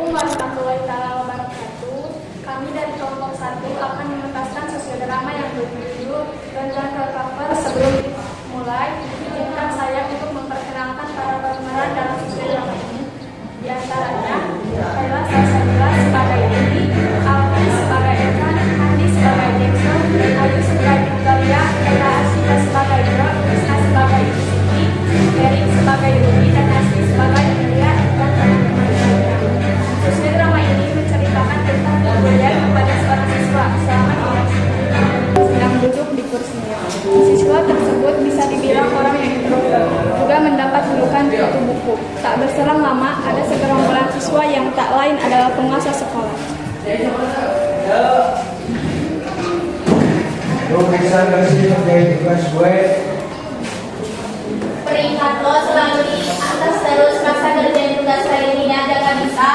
Warahmatullahi wabarakatuh. Kami dari kelompok 1 akan mementaskan sosiodrama yang berjudul Gonjang ke Cover. Sebelum mulai, izinkan saya untuk memperkenalkan para pemeran dalam sosiodrama ini. Di antaranya, adalah saya sebagai Indi, Alfi sebagai Evan, Andi sebagai Jackson, Ayu sebagai Victoria, Eka Asika sebagai Jo, Krisna sebagai Ibu Siti, Erik sebagai Rudi, dan Asli sebagai Emilia, dan teman-teman lainnya. Sosiodrama ini menceritakan tentang kebudayaan kepada seorang siswa selama sedang duduk di kursinya. Siswa tersebut bisa dibilang orang yang introvert, juga mendapat julukan kutu buku. Tak berselang lama, ada segerombolan siswa yang tak lain adalah penguasa sekolah. Lo bisa kasih menjadi tugas gue. Peringkat lo selalu di atas terus, masa kerjain tugas kali ini aja gak bisa.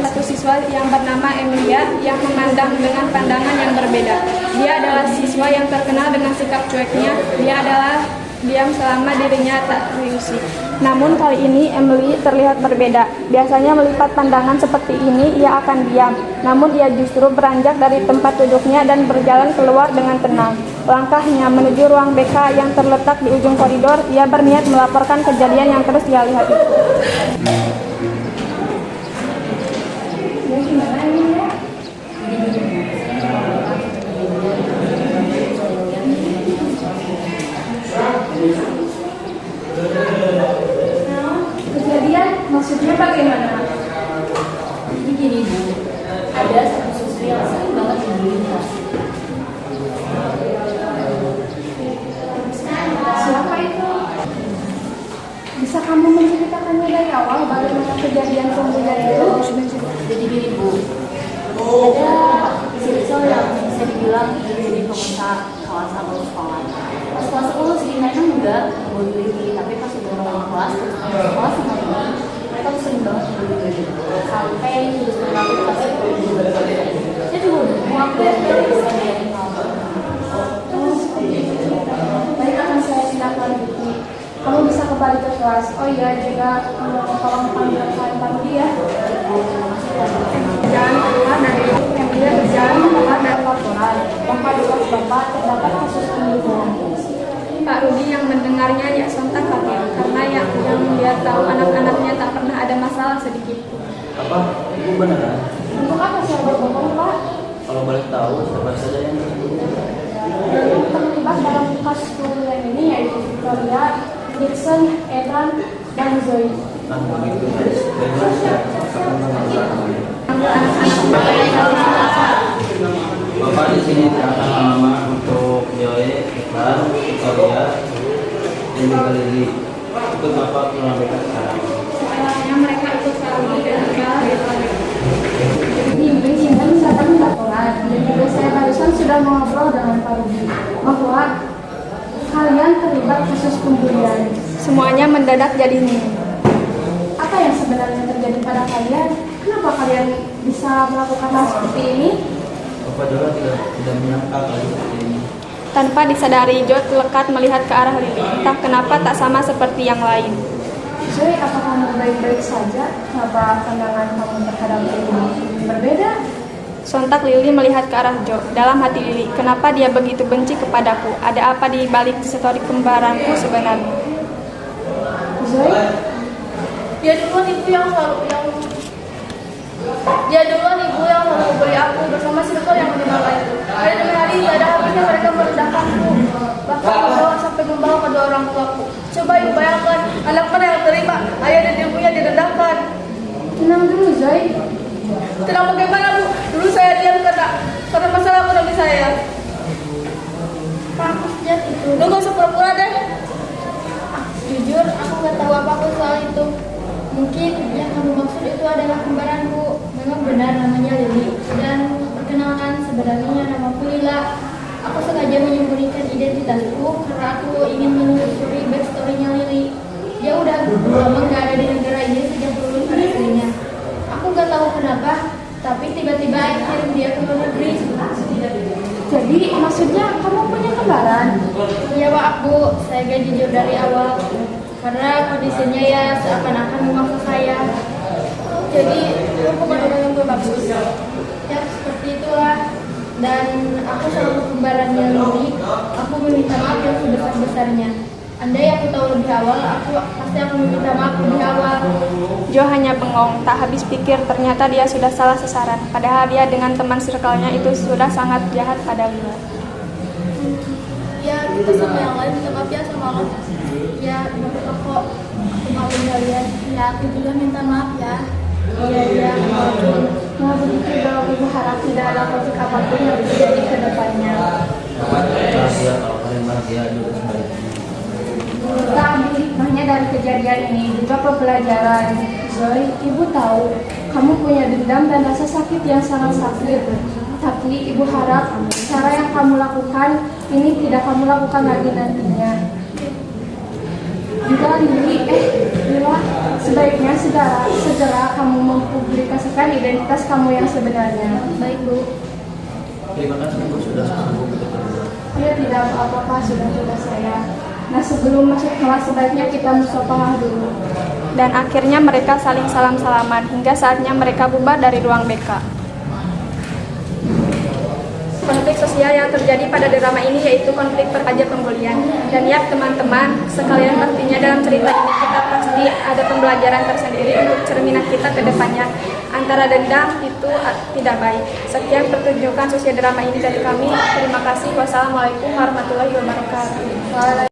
Satu siswa yang bernama Emilia yang memandang dengan pandangan yang berbeda. Dia adalah siswa yang terkenal dengan sikap cueknya. Dia adalah diam selama dirinya tak terusik. Namun kali ini Emily terlihat berbeda. Biasanya melipat pandangan seperti ini ia akan diam. Namun ia justru beranjak dari tempat duduknya dan berjalan keluar dengan tenang. Langkahnya menuju ruang BK yang terletak di ujung koridor. Ia berniat melaporkan kejadian yang terus ia lihat itu. Kejadian maksudnya bagaimana? Jadi gini Bu, ada satu siswi yang sering banget dibully di kelas. Siapa itu? Bisa kamu menceritakannya dari awal bagaimana kejadian pembulian itu? Jadi gini Bu, ada siswa yang bisa dibilang jadi pengusaha kawan satu sekolah. Pas kelas 10 sih mereka enggak bully, tapi pas udah mulai kelas terus sekolah sama ini mereka tuh sering banget bully sampai terus berlalu kelas 10. Saya juga udah muak ya bisa lihat Baik, akan saya tindak lanjuti. Kamu bisa kembali ke kelas. Oh iya, juga tolong panggil kalian Parudi ya. Jangan keluar dari Emilia berjalan keluar dari laporan. Bapak di kelas Bapak terdapat kasus pembunuhan. Pak Rudi yang mendengarnya ya sontak kaget karena yang dia tahu anak-anaknya tak pernah ada masalah sedikit pun. Apa? Ibu beneran? Untuk apa saya berbohong, Pak? Kalau boleh tahu, siapa saja yang tersebut? Yang terlibat dalam kasus pembunuhan ini yaitu Victoria, Dixon, Evan, dan Zoe. Nah, begitu guys. Bapak di sini akan nama untuk Joy, Iqbal, Victoria, dan juga Lili. Ikut Bapak pulang mereka sekarang. Setelahnya mereka ikut Pak Rudi dan Ini datang laporan. Dan juga saya barusan sudah mengobrol dengan Pak Rudi bahwa kalian terlibat kasus pembunuhan. semuanya mendadak jadi hening. Apa yang sebenarnya terjadi pada kalian? Kenapa kalian bisa melakukan hal seperti ini? Bapak juga tidak menyangka kali seperti ini. Tanpa disadari, Jo lekat melihat ke arah Lili. Entah kenapa tak sama seperti yang lain. Zoe, apa kamu baik-baik saja? Kenapa pandangan kamu terhadap ini berbeda? Sontak Lili melihat ke arah Jo. Dalam hati Lili, kenapa dia begitu benci kepadaku? Ada apa di balik histori kembaranku sebenarnya? Zoe, Dia duluan ibu yang selalu memberi aku bersama circle yang bernama itu. Hari demi hari tidak ada habisnya mereka merendahkanku, bahkan membawa kedua orang tuaku. Coba ibu bayangkan, anak mana yang terima ayah dan ibunya direndahkan. tenang dulu Zoe. Tenang bagaimana Bu? Dulu saya diam karena masalah ekonomi saya. Pak, sejak itu. Lu gak usah pura-pura deh. Jujur, aku gak tahu apapun soal itu. Mungkin yang kamu maksud itu adalah kembaranku. Memang benar namanya Lili. Dan perkenalkan, sebenarnya namaku Lila. Aku sengaja menyembunyikan identitasku karena aku ingin menelusuri backstory-nya Lili. Dia udah lama gak ada di negara ini sejak lulus pada aslinya. Aku gak tahu kenapa, tapi tiba-tiba kirim dia ke luar negeri. Jadi maksudnya kamu punya kembaran? Ya maaf Bu, saya gak jujur dari awal karena kondisinya ya seakan-akan memaksa saya. Jadi aku bukan orang yang berbakti. Ya seperti itulah. Dan aku selalu kembarannya Lili. Aku meminta maaf yang sebesar-besarnya. Andai aku tahu lebih awal, aku pasti akan meminta maaf lebih awal. Jo hanya bengong, tak habis pikir ternyata dia sudah salah sasaran. Padahal dia dengan teman circle-nya itu sudah sangat jahat pada Lila. Ya kita sama yang lain minta maaf ya sama Allah. Ya nggak apa-apa kok. Aku maafin kalian. Ya aku juga minta maaf ya. Iya, maafin. Nah begitu dong, Ibu harap tidak ada konflik apapun yang terjadi ke depannya. Bahagia kalau kalian bahagia juga sebaliknya. Kita ambil hikmahnya dari kejadian ini juga pembelajaran. Zoe, Ibu tahu kamu punya dendam dan rasa sakit yang sangat sakit. Tapi Ibu harap cara yang kamu lakukan ini tidak kamu lakukan lagi nantinya. Juga Lila, sebaiknya segera kamu mempublikasikan identitas kamu yang sebenarnya. Baik Bu. Terima kasih Bu sudah sanggup untuk berdua. Ya tidak apa-apa, sudah tugas saya. Nah sebelum masuk kelas sebaiknya kita musyawarah dulu. Dan akhirnya mereka saling salam-salaman hingga saatnya mereka bubar dari ruang BK. Konflik sosial yang terjadi pada drama ini yaitu konflik remaja pembulian. Dan ya teman-teman, sekalian pastinya dalam cerita ini kita pasti ada pembelajaran tersendiri untuk cerminan kita ke depannya. Antara dendam itu tidak baik. Sekian pertunjukan sosial drama ini dari kami. Terima kasih. Wassalamualaikum warahmatullahi wabarakatuh.